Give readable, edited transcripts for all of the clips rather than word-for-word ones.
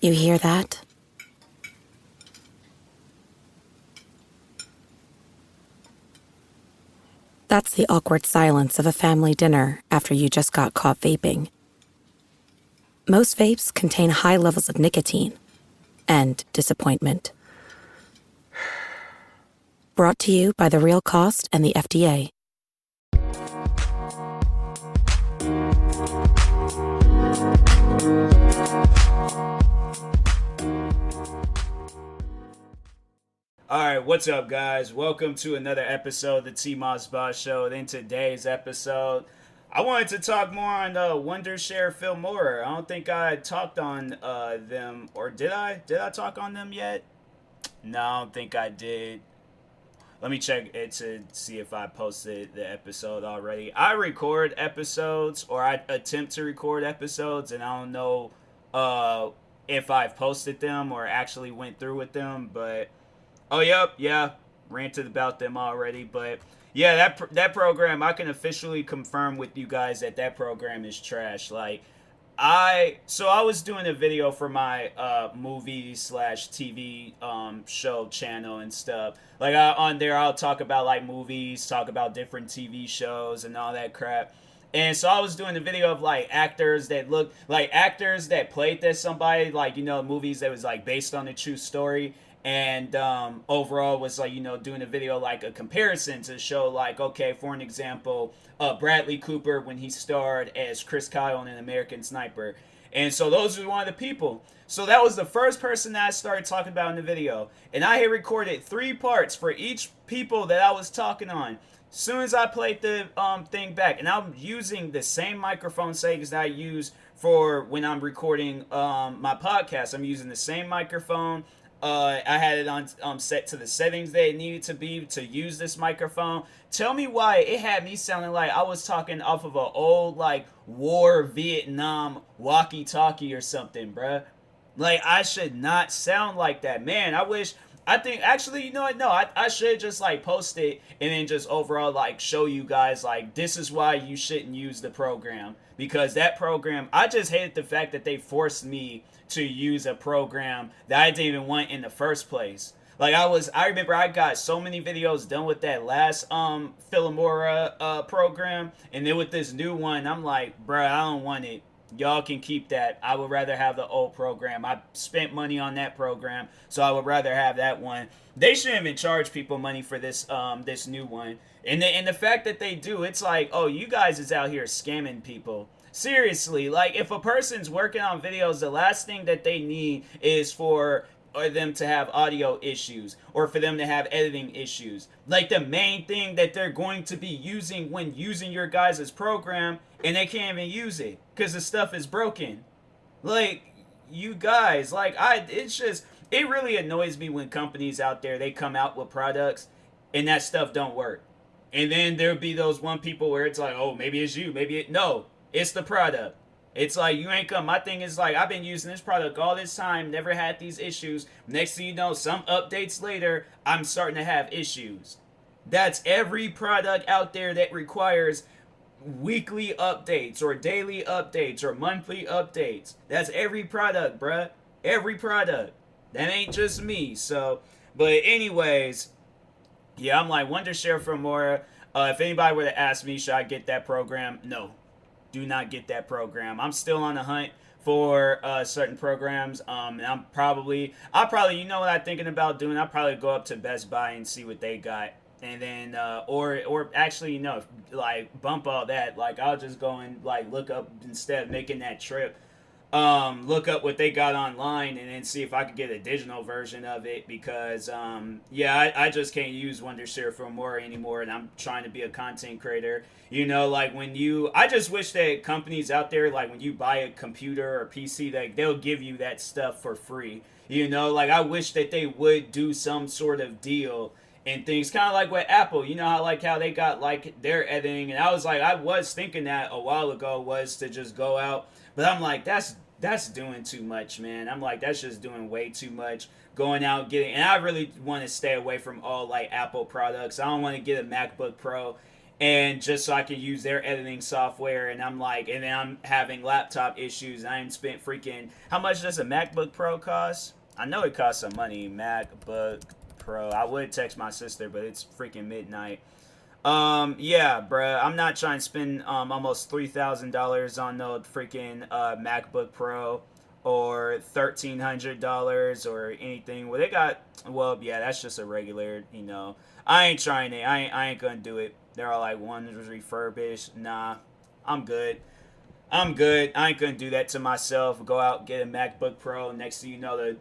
You hear that? That's the awkward silence of a family dinner after you just got caught vaping. Most vapes contain high levels of nicotine and disappointment. Brought to you by The Real Cost and the FDA. Alright, what's up, guys? Welcome to another episode of the TMossBoss Show. In today's episode, I wanted to talk more on WONDERSHARE, FILMORA. I don't think I talked on them, or did I? Did I talk on them yet? No, I don't think I did. Let me check it to see if I posted the episode already. I record episodes, or I attempt to record episodes, and I don't know if I've posted them or actually went through with them, but... Oh, yep, yeah, ranted about them already, but yeah, that program, I can officially confirm with you guys that program is trash. Like, I was doing a video for my movie slash TV show channel and stuff. Like, on there, I'll talk about, like, movies, talk about different TV shows and all that crap. And so I was doing a video of, like, actors that played this somebody, like, you know, movies that was, like, based on a true story. And overall was, like, you know, doing a video, like, a comparison to show, like, okay, for an example, Bradley Cooper when he starred as Chris Kyle in An American Sniper. And so those are one of the people. So that was the first person that I started talking about in the video. And I had recorded 3 parts for each people that I was talking on. As soon as I played the thing back, and I'm using the same microphone settings that I use for when I'm recording my podcast. I'm using the same microphone. I had it on set to the settings that it needed to be to use this microphone. Tell me why it had me sounding like I was talking off of an old, like, war Vietnam walkie-talkie or something, bruh. Like, I should not sound like that. Man, actually, you know what? No, I should just, like, post it and then just overall, like, show you guys, like, this is why you shouldn't use the program. Because that program, I just hated the fact that they forced me to use a program that I didn't even want in the first place. Like, I remember I got so many videos done with that last FILMORA program, and then with this new one, I'm like, bruh, I don't want it. Y'all can keep that. I would rather have the old program. I spent money on that program, so I would rather have that one. They shouldn't even charge people money for this this new one. And the fact that they do, it's like, oh, you guys is out here scamming people. Seriously, like, if a person's working on videos, the last thing that they need is for them to have audio issues or for them to have editing issues. Like, the main thing that they're going to be using when using your guys' program, and they can't even use it because the stuff is broken. Like, you guys, like, it really annoys me when companies out there, they come out with products and that stuff don't work. And then there'll be those one people where it's like, oh, maybe it's you, no, it's the product. It's like, you ain't come. My thing is, like, I've been using this product all this time, never had these issues. Next thing you know, some updates later, I'm starting to have issues. That's every product out there that requires weekly updates or daily updates or monthly updates. That's every product, bruh. Every product. That ain't just me. So, but anyways, yeah, I'm like, WONDERSHARE FILMORA. If anybody were to ask me, should I get that program? No. Do not get that program. I'm still on the hunt for certain programs. And I'll probably, you know what I'm thinking about doing? I'll probably go up to Best Buy and see what they got. And then, or actually, you know, like, bump all that. Like, I'll just go and, like, look up, instead of making that trip, look up what they got online and then see if I could get a digital version of it, because yeah, I just can't use WONDERSHARE FILMORA anymore, and I'm trying to be a content creator. You know, like, I just wish that companies out there, like, when you buy a computer or PC, that they'll give you that stuff for free. You know, like, I wish that they would do some sort of deal and things, kind of like with Apple. You know how they got, like, their editing, and I was thinking that a while ago, was to just go out, but I'm like, that's doing too much, man. I'm like, that's just doing way too much. Going out getting, and I really want to stay away from all, like, Apple products. I don't want to get a MacBook Pro and just so I can use their editing software. And I'm like, and then I'm having laptop issues. I ain't spent freaking. How much does a MacBook Pro cost? I know it costs some money. MacBook Pro. I would text my sister, but it's freaking midnight. Yeah, bruh. I'm not trying to spend almost $3,000 on no freaking MacBook Pro or $1,300 or anything. Well, they got. Well, yeah, that's just a regular. I ain't trying it. I ain't gonna do it. They're all like, one was refurbished. Nah, I'm good. I'm good. I ain't gonna do that to myself. Go out, get a MacBook Pro. Next thing you know,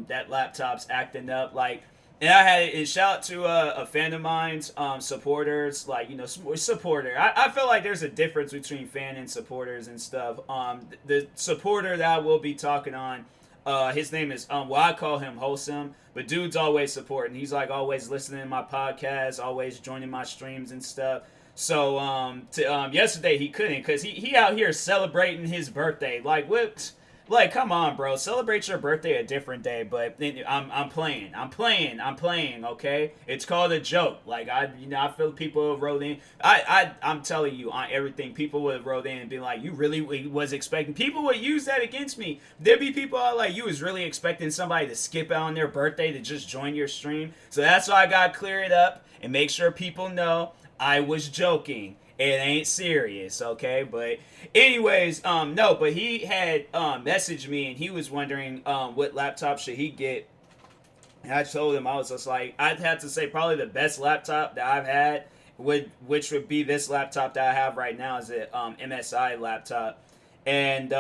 that laptop's acting up. Like, and I had it. And shout out to a fan of mine's supporters. Like, supporter. I feel like there's a difference between fan and supporters and stuff. The supporter that I will be talking on. His name is well, I call him Wholesome, but dude's always supporting. He's like always listening to my podcast, always joining my streams and stuff. So yesterday he couldn't because he out here celebrating his birthday. Like, what? Like, come on, bro. Celebrate your birthday a different day. But I'm playing. Okay, it's called a joke. Like, I feel people wrote in. I'm telling you on everything. People would have wrote in and be like, you really was expecting. People would use that against me. There'd be people out like, you was really expecting somebody to skip out on their birthday to just join your stream. So that's why I got to clear it up and make sure people know I was joking. It ain't serious, okay? But anyways, no, but he had messaged me and he was wondering what laptop should he get. And I told him, I was just like, I'd have to say probably the best laptop that I've had which would be this laptop that I have right now, is a MSI laptop. And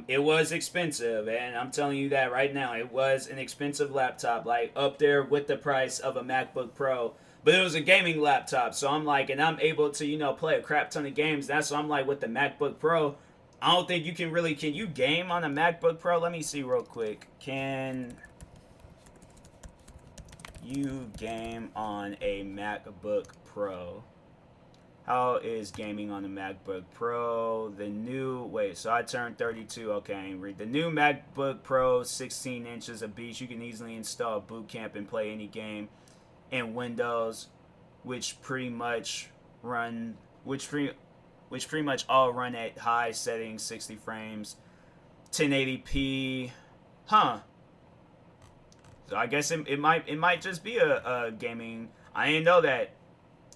it was expensive, and I'm telling you that right now, it was an expensive laptop, like up there with the price of a MacBook Pro. But it was a gaming laptop, so I'm like, and I'm able to, play a crap ton of games. That's why I'm like, with the MacBook Pro, I don't think you can you game on a MacBook Pro? Let me see real quick. Can you game on a MacBook Pro? How is gaming on the MacBook Pro? So I turned 32. Okay, I ain't read. The new MacBook Pro, 16 inches of beast. You can easily install Boot Camp and play any game in Windows, which pretty much all run at high settings, 60 frames, 1080p. Huh. So I guess it might just be a gaming. I didn't know that.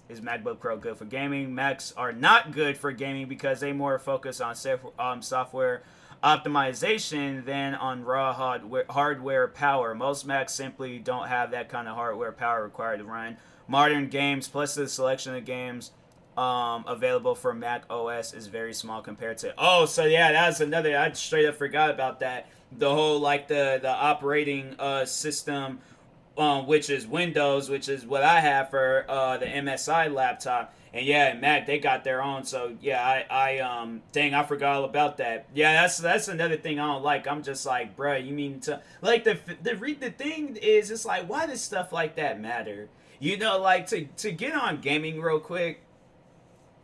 Is MacBook Pro good for gaming? Macs are not good for gaming because they more focus on software optimization than on raw hardware power. Most Macs simply don't have that kind of hardware power required to run modern games, plus the selection of games available for Mac OS is very small compared to... Oh, so yeah, that's another... I straight up forgot about that. The whole, like, the operating system, which is Windows, which is what I have for the MSI laptop. And yeah, Mac, they got their own. So yeah, I forgot all about that. Yeah, that's another thing I don't like. I'm just like, bruh, you mean to like the thing is, it's like, why does stuff like that matter? Like to get on gaming real quick.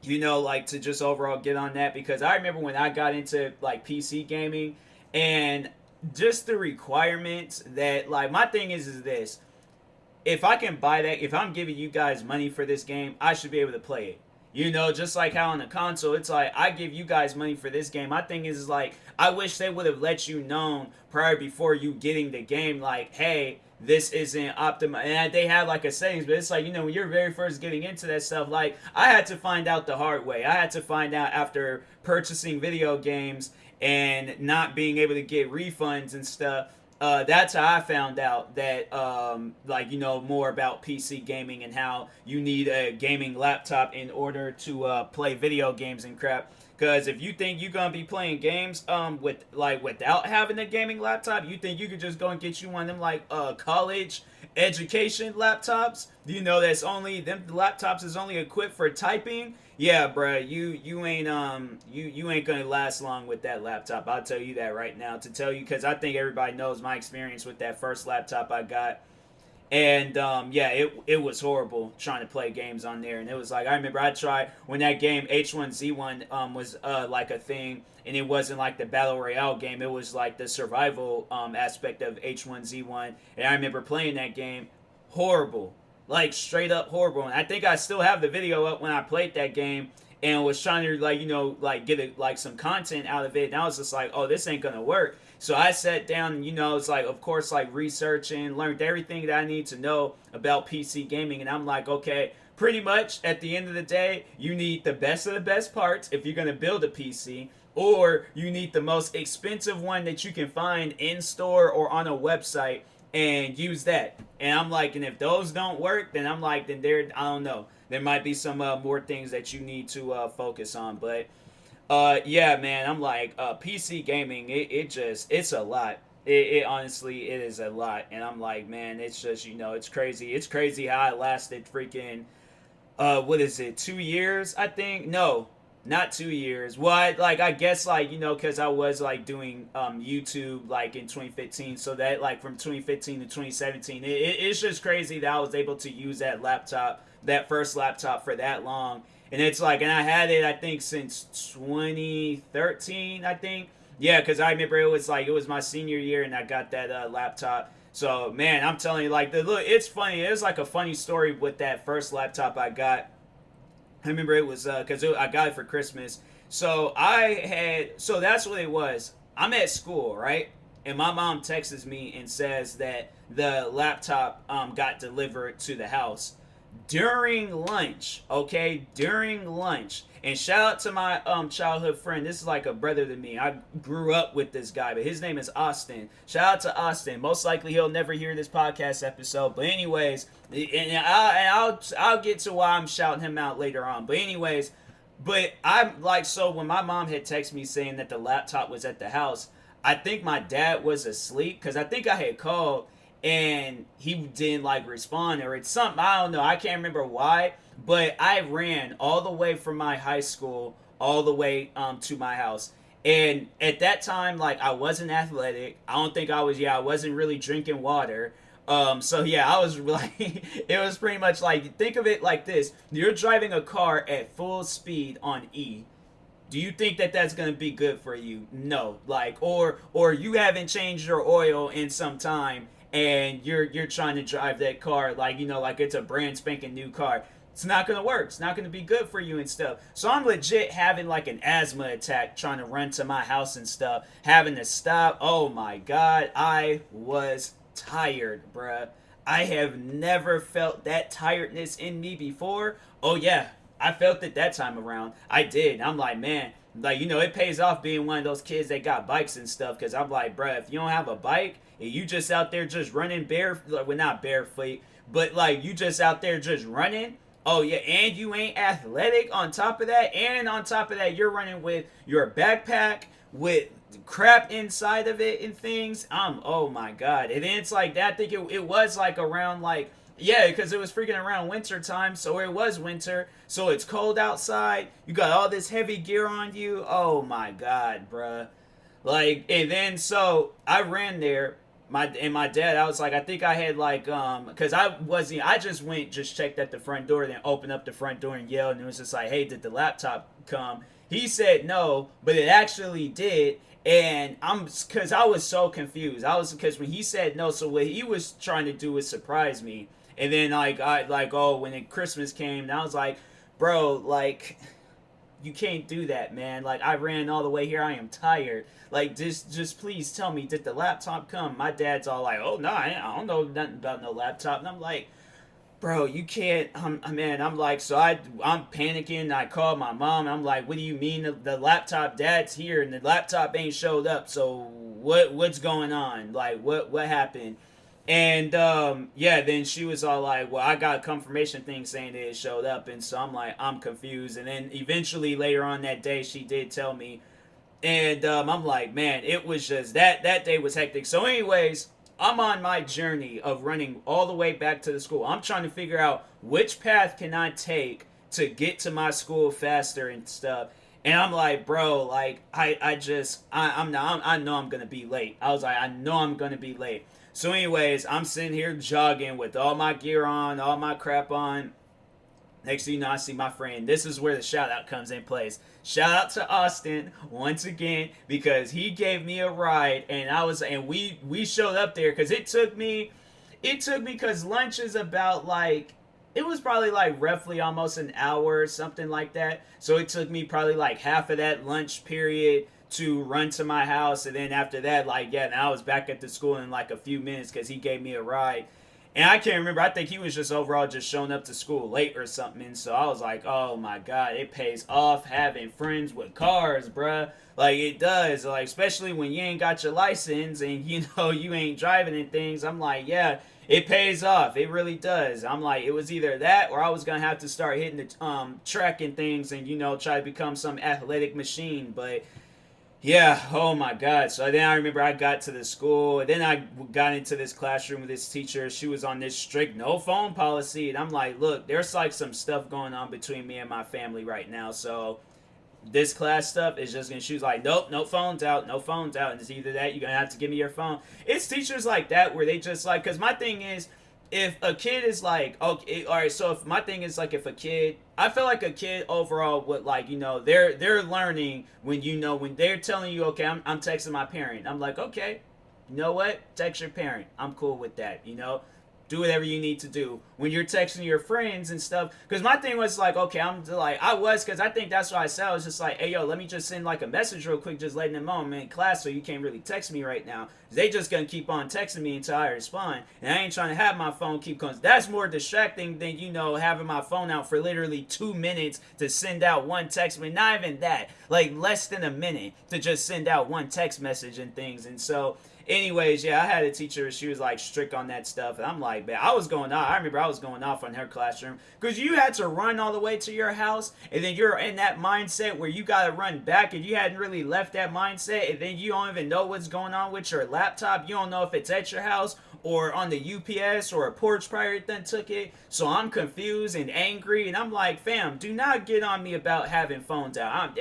Like to just overall get on that, because I remember when I got into like PC gaming and just the requirements that, like, my thing is this. If I can buy that, if I'm giving you guys money for this game, I should be able to play it. Just like how on the console, it's like, I give you guys money for this game. My thing is like, I wish they would have let you know prior before you getting the game, like, hey, this isn't optimal. And they have like a settings, but it's like, when you're very first getting into that stuff, like, I had to find out the hard way. I had to find out after purchasing video games and not being able to get refunds and stuff. That's how I found out that, more about PC gaming and how you need a gaming laptop in order to play video games and crap. Because if you think you're gonna be playing games without having a gaming laptop, you think you could just go and get you one of them college education laptops? That's only them laptops is only equipped for typing. Yeah, bruh, you ain't gonna last long with that laptop. I'll tell you that right now. Because I think everybody knows my experience with that first laptop I got. And it was horrible trying to play games on there. And it was like, I remember I tried when that game H1Z1 was like a thing, and it wasn't like the Battle Royale game. It was like the survival aspect of H1Z1. And I remember playing that game. Horrible. like straight up horrible. And I think I still have the video up when I played that game and was trying to like like get it like some content out of it. And I was just like, oh, this ain't gonna work. So I sat down and it's like, of course, like researching, learned everything that I need to know about PC gaming. And I'm like, okay, pretty much at the end of the day, you need the best of the best parts if you're gonna build a PC, or you need the most expensive one that you can find in store or on a website and use that. And I'm like, and if those don't work, then I'm like, then I don't know, there might be some more things that you need to focus on. But yeah, man, I'm like, PC gaming, it's a lot. It honestly, it is a lot. And I'm like, man, it's just, it's crazy. It's crazy how I lasted freaking, what is it, 2 years, I think? No, not 2 years. Well, I guess, like, because I was, like, doing YouTube, like, in 2015. So that, like, from 2015 to 2017, it's just crazy that I was able to use that first laptop for that long. And it's like, and I had it, I think, since 2013, I think. Yeah, because I remember it was my senior year and I got that laptop. So, man, I'm telling you, like, look, it's funny. It was like a funny story with that first laptop I got. I remember it was, because I got it for Christmas. So that's what it was. I'm at school, right? And my mom texts me and says that the laptop got delivered to the house during lunch. Okay, during lunch. And shout out to my childhood friend. This is like a brother to me. I grew up with this guy, but his name is Austin. Shout out to Austin. Most likely he'll never hear this podcast episode. But anyways, and I'll get to why I'm shouting him out later on. But anyways, but I'm like, so when my mom had texted me saying that the laptop was at the house, I think my dad was asleep because I think I had called and he didn't like respond, or it's something, I don't know, I can't remember why, but I ran all the way from my high school all the way to my house. And at that time, like, I wasn't athletic. I wasn't really drinking water. So yeah, I was like, it was pretty much like, think of it like this: you're driving a car at full speed on E. Do you think that that's gonna be good for you? No. Like, or you haven't changed your oil in some time, and you're trying to drive that car like, like it's a brand spanking new car. It's not gonna work. It's not gonna be good for you and stuff. So I'm legit having like an asthma attack trying to run to my house and stuff, having to stop. Oh my god, I was tired, bruh. I have never felt that tiredness in me before. Oh yeah, I felt it that time around. I did. I'm like, man, like, it pays off being one of those kids that got bikes and stuff, because I'm like, bruh, if you don't have a bike and you just out there just running well, not barefoot, but like you just out there just running. Oh yeah, and you ain't athletic on top of that, and on top of that, you're running with your backpack with crap inside of it and things. Oh my god. And then it's like that. I think it was like around, like, yeah, because it was freaking around winter time, so it was winter, so it's cold outside. You got all this heavy gear on you. Oh my god, bruh. Like, and then so I ran there. My dad, I was like, I think I had like, because I just checked at the front door, then opened up the front door and yelled, and it was just like, hey, did the laptop come? He said no, but it actually did. And because I was so confused. Because when he said no, so what he was trying to do was surprise me. And then when Christmas came, and I was like, bro, like, you can't do that, man. Like, I ran all the way here. I am tired. Like, just please tell me, did the laptop come? My dad's all like, oh, no, I don't know nothing about no laptop. And I'm like, bro, you can't. I'm like, so I'm panicking. I called my mom. I'm like, what do you mean the laptop? Dad's here and the laptop ain't showed up. So what's going on? Like, what happened? And yeah, then she was all like, well, I got a confirmation thing saying that it showed up. And so I'm like, I'm confused. And then eventually later on that day, she did tell me. And I'm like, man, it was just that day was hectic. So anyways, I'm on my journey of running all the way back to the school. I'm trying to figure out which path can I take to get to my school faster and stuff. And I'm like, bro, like, I know I'm gonna be late. I was like, I know I'm gonna be late. So anyways, I'm sitting here jogging with all my gear on, all my crap on. Next thing you know, I see my friend. This is where the shout out comes in place. Shout out to Austin once again, because he gave me a ride, and we showed up there because it took me It took me because lunch is about like, it was probably like roughly almost an hour or something like that. So it took me probably like half of that lunch period to run to my house, and then after that, like, yeah, now I was back at the school in like a few minutes because he gave me a ride. And I can't remember. I think he was just overall just showing up to school late or something. And so I was like, oh my God, it pays off having friends with cars, bruh. Like, it does. Like, especially when you ain't got your license and, you know, you ain't driving and things. I'm like, yeah, it pays off. It really does. I'm like, it was either that or I was going to have to start hitting the track and things and, you know, try to become some athletic machine. But yeah, oh my God. So then I remember I got to the school, and then I got into this classroom with this teacher. She was on this strict no phone policy, and I'm like, look, there's like some stuff going on between me and my family right now. So this class stuff is just gonna, she was like, nope, no phones out, no phones out. And it's either that, you're gonna have to give me your phone. It's teachers like that where they just like, because my thing is, if a kid is like, okay, all right, so if my thing is like, if a kid, I feel like a kid overall would like, you know, they're learning when, you know, when they're telling you, okay, I'm texting my parent. I'm like, okay, you know what, text your parent, I'm cool with that, you know, do whatever you need to do. When you're texting your friends and stuff, because my thing was like, okay, I'm like, because I think that's what I said. I was just like, hey, yo, let me just send like a message real quick, just letting them know I'm in class, so you can't really text me right now. They just gonna keep on texting me until I respond, and I ain't trying to have my phone keep going. That's more distracting than, you know, having my phone out for literally 2 minutes to send out one text. I mean, not even that, like less than a minute to just send out one text message and things. And so anyways, yeah, I had a teacher, she was like strict on that stuff, and I'm like, man, I was going off. I remember I was going off on her classroom because you had to run all the way to your house, and then you're in that mindset where you got to run back, and you hadn't really left that mindset, and then you don't even know what's going on with your laptop. You don't know if it's at your house or on the UPS or a porch prior then took it. So I'm confused and angry, and I'm like, fam, do not get on me about having phones out.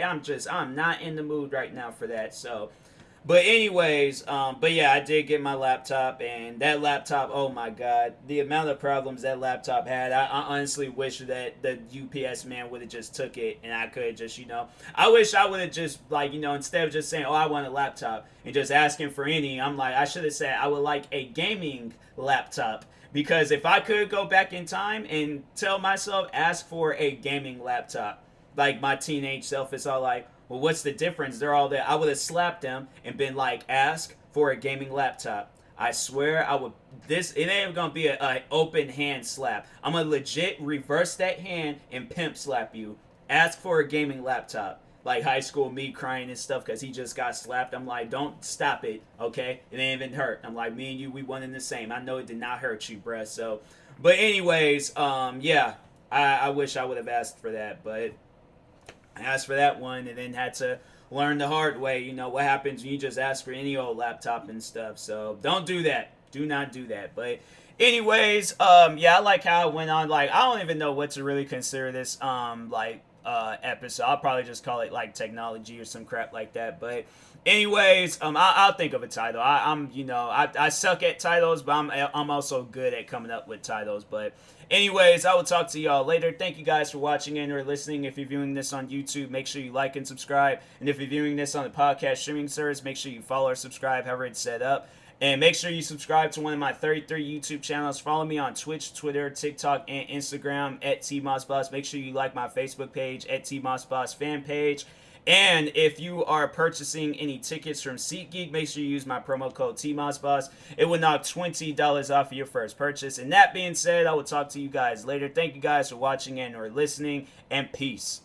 I'm not in the mood right now for that. So but anyways, but yeah, I did get my laptop, and that laptop, oh my God, the amount of problems that laptop had, I honestly wish that the UPS man would have just took it, and I could just, you know, I wish I would have just, like, you know, instead of just saying, oh, I want a laptop, and just asking for any, I'm like, I should have said, I would like a gaming laptop. Because if I could go back in time and tell myself, ask for a gaming laptop, like my teenage self is all like, well, what's the difference? They're all there. I would have slapped them and been like, ask for a gaming laptop. I swear I would. This, it ain't gonna be a open hand slap. I'm gonna legit reverse that hand and pimp slap you. Ask for a gaming laptop. Like high school me crying and stuff because he just got slapped. I'm like, don't stop it, okay? It ain't even hurt. I'm like, me and you, we one in the same. I know it did not hurt you, bruh. So, but anyways, yeah, I wish I would have asked for that, but I asked for that one and then had to learn the hard way, you know, what happens when you just ask for any old laptop and stuff. So don't do that. Do not do that. But anyways, yeah, I like how it went on. Like, I don't even know what to really consider this, episode. I'll probably just call it like technology or some crap like that. But anyways, I'll think of a title. I'm, you know, I suck at titles, but I'm also good at coming up with titles. But anyways, I will talk to y'all later. Thank you guys for watching and or listening. If you're viewing this on YouTube, make sure you like and subscribe. And if you're viewing this on the podcast streaming service, make sure you follow or subscribe, however it's set up. And make sure you subscribe to one of my 33 YouTube channels. Follow me on Twitch, Twitter, TikTok, and Instagram at TMossBoss. Make sure you like my Facebook page at TMossBoss fan page. And if you are purchasing any tickets from SeatGeek, make sure you use my promo code TMossBoss. It will knock $20 off of your first purchase. And that being said, I will talk to you guys later. Thank you guys for watching and or listening, and peace.